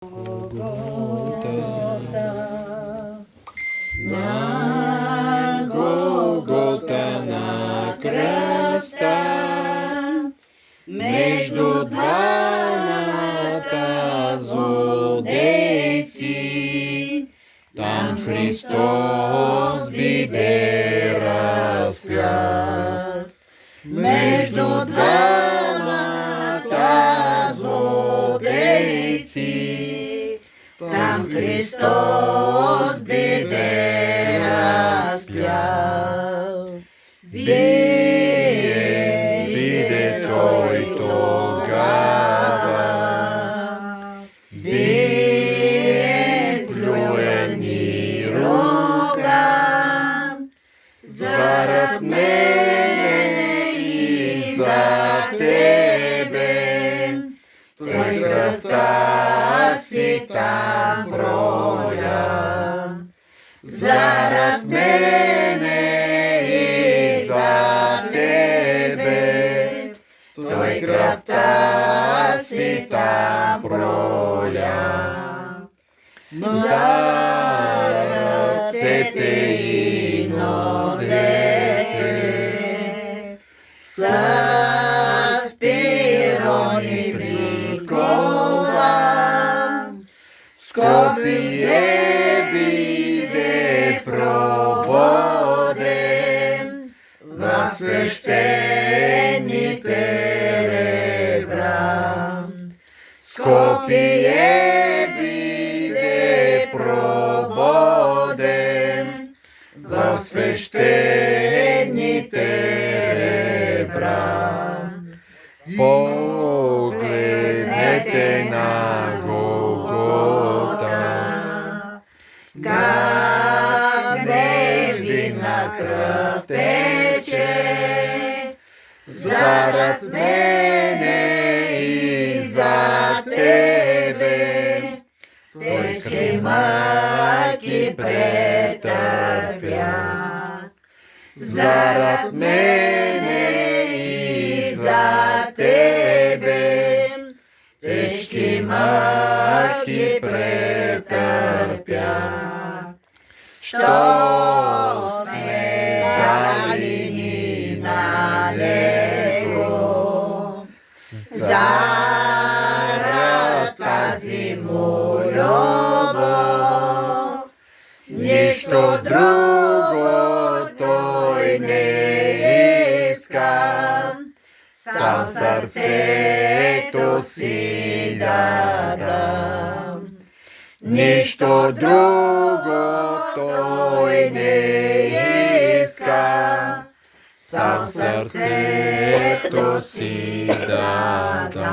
На Голгота на кръста, между двамата злодейци, там Христос биде разпят. Между двамата злодейци, там Христос биде разпят. Биде Той тогава, биде плюен и руган, зарад мене и за тебе, Той кръвта си там проля. Зарад мене и за тебе, Той кръвта си там проля. За ръцете и нозете, с пирони викова, Скопие биде прободен в свещените ребра. Скопие биде прободен в свещените ребра. Погледнете на Голгота, как невинна кръв тече, зарад мене и за тебе, тежки мъки претърпя. Зарад мене и за тебе, тежки мъки претърпя. Що сме дали ни налеко, зарад тази му любов, нищо друго Той не иска, сам сърцето си дадам. Нищо друго Той не иска, сам сърцето си дадам.